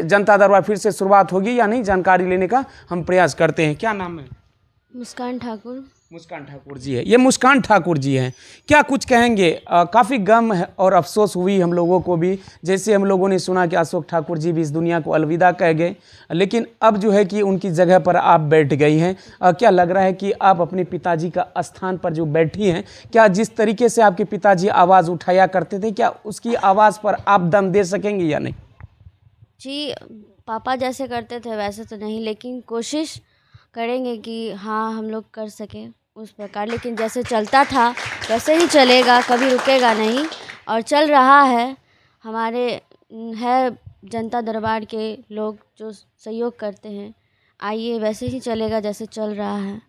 जनता दरबार फिर से शुरुआत होगी या नहीं, जानकारी लेने का हम प्रयास करते हैं। क्या नाम है? मुस्कान ठाकुर। मुस्कान ठाकुर जी है, ये मुस्कान ठाकुर जी हैं। क्या कुछ कहेंगे? काफ़ी गम है और अफसोस हुई हम लोगों को भी, जैसे हम लोगों ने सुना कि अशोक ठाकुर जी भी इस दुनिया को अलविदा कह गए, लेकिन अब जो है कि उनकी जगह पर आप बैठ गई हैं। क्या लग रहा है कि आप अपने पिताजी का स्थान पर जो बैठी हैं, क्या जिस तरीके से आपके पिताजी आवाज़ उठाया करते थे, क्या उसकी आवाज़ पर आप दम दे सकेंगे या नहीं? जी, पापा जैसे करते थे वैसे तो नहीं, लेकिन कोशिश करेंगे कि हाँ हम लोग कर सकें उस प्रकार। लेकिन जैसे चलता था वैसे ही चलेगा, कभी रुकेगा नहीं, और चल रहा है। हमारे है जनता दरबार के लोग जो सहयोग करते हैं, आइए वैसे ही चलेगा जैसे चल रहा है।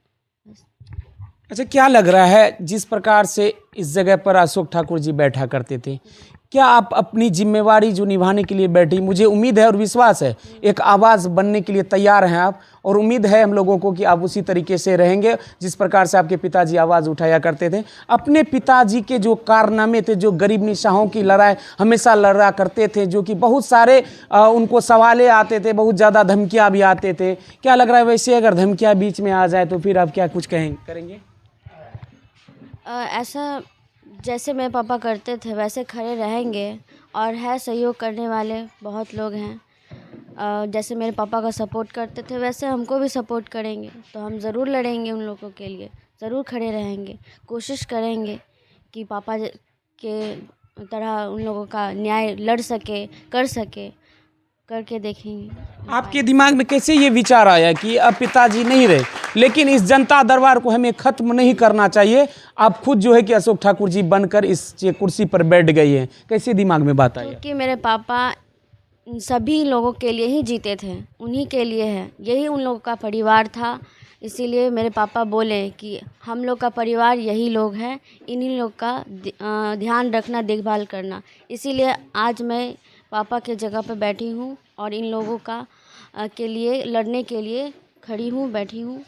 अच्छा, क्या लग रहा है जिस प्रकार से इस जगह पर अशोक ठाकुर जी बैठा करते थे, क्या आप अपनी जिम्मेवारी जो निभाने के लिए बैठी, मुझे उम्मीद है और विश्वास है एक आवाज़ बनने के लिए तैयार हैं आप, और उम्मीद है हम लोगों को कि आप उसी तरीके से रहेंगे जिस प्रकार से आपके पिताजी आवाज़ उठाया करते थे। अपने पिताजी के जो कारनामे थे, जो गरीब निस्सहायों की लड़ाई हमेशा लड़ा करते थे, जो कि बहुत सारे उनको सवालें आते थे, बहुत ज़्यादा धमकियाँ भी आते थे, क्या लग रहा है वैसे अगर धमकियाँ बीच में आ जाए तो फिर आप क्या कुछ करेंगे? ऐसा जैसे मेरे पापा करते थे वैसे खड़े रहेंगे, और है सहयोग करने वाले बहुत लोग हैं। जैसे मेरे पापा का सपोर्ट करते थे वैसे हमको भी सपोर्ट करेंगे, तो हम ज़रूर लड़ेंगे उन लोगों के लिए, ज़रूर खड़े रहेंगे, कोशिश करेंगे कि पापा के तरह उन लोगों का न्याय लड़ सके, कर सके, करके देखेंगे। आपके दिमाग में कैसे ये विचार आया कि अब पिताजी नहीं रहे, लेकिन इस जनता दरबार को हमें ख़त्म नहीं करना चाहिए, आप खुद जो है कि अशोक ठाकुर जी बनकर इस कुर्सी पर बैठ गई हैं, कैसे दिमाग में बात आई? क्योंकि मेरे पापा सभी लोगों के लिए ही जीते थे, उन्हीं के लिए है, यही उन लोगों का परिवार था। इसीलिए मेरे पापा बोले कि हम लोग का परिवार यही लोग हैं, इन्हीं लोग का ध्यान रखना, देखभाल करना। इसीलिए आज मैं पापा के जगह पर बैठी हूँ और इन लोगों का के लिए लड़ने के लिए खड़ी हूँ, बैठी हूँ।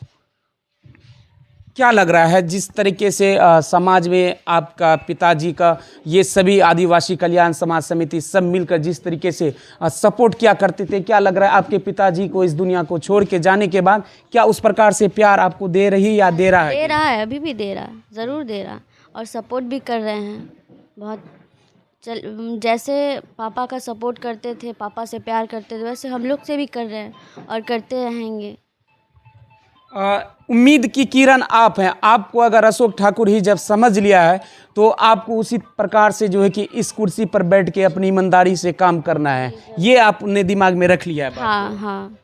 क्या लग रहा है जिस तरीके से समाज में आपका पिताजी का ये सभी आदिवासी कल्याण समाज समिति सब मिलकर जिस तरीके से सपोर्ट किया करते थे, क्या लग रहा है आपके पिताजी को इस दुनिया को छोड़ के जाने के बाद क्या उस प्रकार से प्यार आपको दे रही या दे रहा है? दे रहा है, अभी भी दे रहा है, ज़रूर दे रहा, और सपोर्ट भी कर रहे हैं बहुत। जैसे पापा का सपोर्ट करते थे, पापा से प्यार करते थे, वैसे हम लोग से भी कर रहे हैं और करते रहेंगे। उम्मीद की किरण आप हैं। आपको अगर अशोक ठाकुर ही जब समझ लिया है तो आपको उसी प्रकार से जो है कि इस कुर्सी पर बैठ के अपनी ईमानदारी से काम करना है, ये आपने दिमाग में रख लिया है। हाँ हाँ।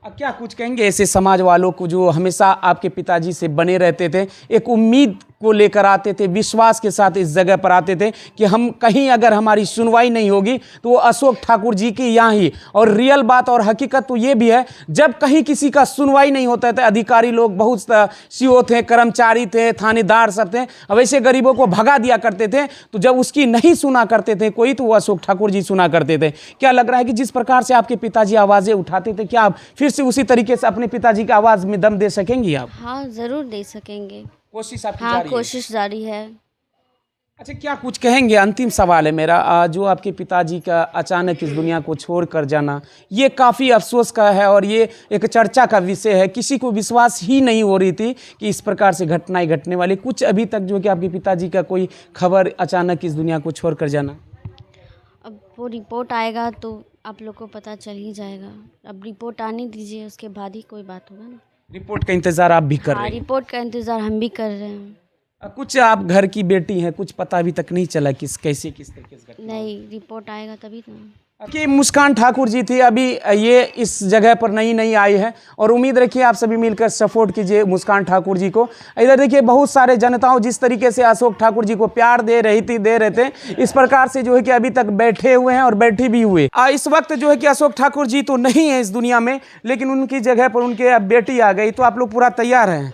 क्या कुछ कहेंगे ऐसे समाज वालों को जो हमेशा आपके पिताजी से बने रहते थे, एक उम्मीद को लेकर आते थे, विश्वास के साथ इस जगह पर आते थे कि हम कहीं अगर हमारी सुनवाई नहीं होगी तो वो अशोक ठाकुर जी की यहाँ ही। और रियल बात और हकीकत तो ये भी है, जब कहीं किसी का सुनवाई नहीं होता था, अधिकारी लोग बहुत सीओ थे, कर्मचारी थे, थानेदार सब थे, वैसे गरीबों को भगा दिया करते थे, तो जब उसकी नहीं सुना करते थे कोई तो वो अशोक ठाकुर जी सुना करते थे। क्या लग रहा है कि जिस प्रकार से आपके पिताजी आवाज़ें उठाते थे, क्या आप फिर से उसी तरीके से अपने पिताजी की आवाज़ में दम दे सकेंगी आप? हाँ, ज़रूर दे सकेंगे। कोशिश आपकी हाँ, जारी है? कोशिश जारी है। अच्छा, क्या कुछ कहेंगे? अंतिम सवाल है मेरा, जो आपके पिताजी का अचानक इस दुनिया को छोड़कर जाना, ये काफ़ी अफसोस का है और ये एक चर्चा का विषय है। किसी को विश्वास ही नहीं हो रही थी कि इस प्रकार से घटनाएं घटने वाली। कुछ अभी तक जो कि आपके पिताजी का कोई खबर अचानक इस दुनिया को छोड़कर जाना? अब वो रिपोर्ट आएगा तो आप लोग को पता चल ही जाएगा। अब रिपोर्ट आने दीजिए, उसके बाद ही कोई बात होगा ना। रिपोर्ट का इंतज़ार आप भी कर रहे हाँ, हैं? रिपोर्ट का इंतज़ार हम भी कर रहे हैं। कुछ आप घर की बेटी हैं, कुछ पता अभी तक नहीं चला किस तरीके से? नहीं, रिपोर्ट आएगा तभी ना। कि मुस्कान ठाकुर जी थी, अभी ये इस जगह पर नई आई है और उम्मीद रखिए आप सभी मिलकर सपोर्ट कीजिए मुस्कान ठाकुर जी को। इधर देखिए बहुत सारे जनताओं जिस तरीके से अशोक ठाकुर जी को प्यार दे रहे थे, इस प्रकार से जो है कि अभी तक बैठे हुए हैं और बैठे भी हुए। इस वक्त जो है कि अशोक ठाकुर जी तो नहीं है इस दुनिया में, लेकिन उनकी जगह पर उनके बेटी आ गई। तो आप लोग पूरा तैयार हैं?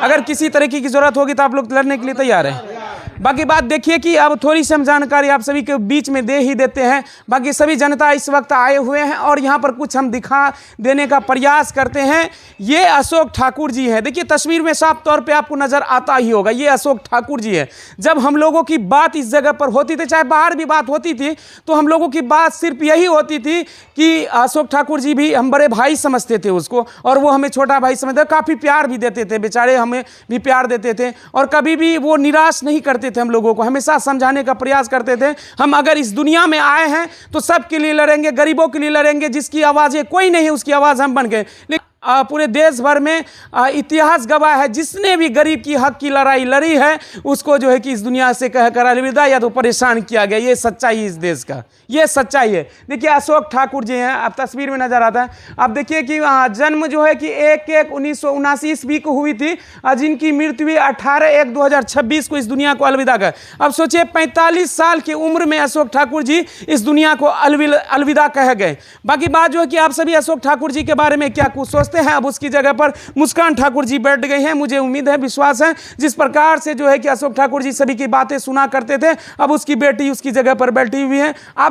अगर किसी तरीके की जरूरत होगी तो आप लोग लड़ने के लिए तैयार हैं? बाकी बात देखिए कि अब थोड़ी सी हम जानकारी आप सभी के बीच में दे ही देते हैं। बाकी सभी जनता इस वक्त आए हुए हैं और यहाँ पर कुछ हम दिखा देने का प्रयास करते हैं। ये अशोक ठाकुर जी हैं, देखिए तस्वीर में साफ तौर पे आपको नज़र आता ही होगा, ये अशोक ठाकुर जी है। जब हम लोगों की बात इस जगह पर होती थी, चाहे बाहर भी बात होती थी, तो हम लोगों की बात सिर्फ यही होती थी कि अशोक ठाकुर जी भी हम बड़े भाई समझते थे उसको, और वो हमें छोटा भाई समझते, काफ़ी प्यार भी देते थे, बेचारे हमें भी प्यार देते थे, और कभी भी वो निराश नहीं करते थे हम लोगों को, हमेशा समझाने का प्रयास करते थे। हम अगर इस दुनिया में आए हैं तो सबके लिए लड़ेंगे, गरीबों के लिए लड़ेंगे, जिसकी आवाज़ें कोई नहीं उसकी आवाज़ हम बन गए। लेकिन पूरे देश भर में इतिहास गवाह है, जिसने भी गरीब की हक की लड़ाई लड़ी है उसको जो है कि इस दुनिया से कहकर अलविदा या तो परेशान किया गया। ये सच्चाई है इस देश का, ये सच्चाई है। देखिए अशोक ठाकुर जी हैं, आप तस्वीर में नजर आता है। आप देखिए कि जन्म जो है कि 1/1/1979 ईस्वी को हुई थी, जिनकी मृत्यु हुई 18/1/2026 को इस दुनिया को अलविदा कर। अब सोचिए 45 साल की उम्र में अशोक ठाकुर जी इस दुनिया को अलविदा कह गए। बाकी बात जो है कि आप सभी अशोक ठाकुर जी के बारे में क्या कुछ सोचते हैं, अब उसकी जगह पर मुस्कान ठाकुर जी बैठ गई हैं। मुझे उम्मीद है, विश्वास है, जिस प्रकार से जो है कि अशोक ठाकुर जी सभी की बातें सुना करते थे, अब उसकी बेटी उसकी जगह पर बैठी हुई है। आप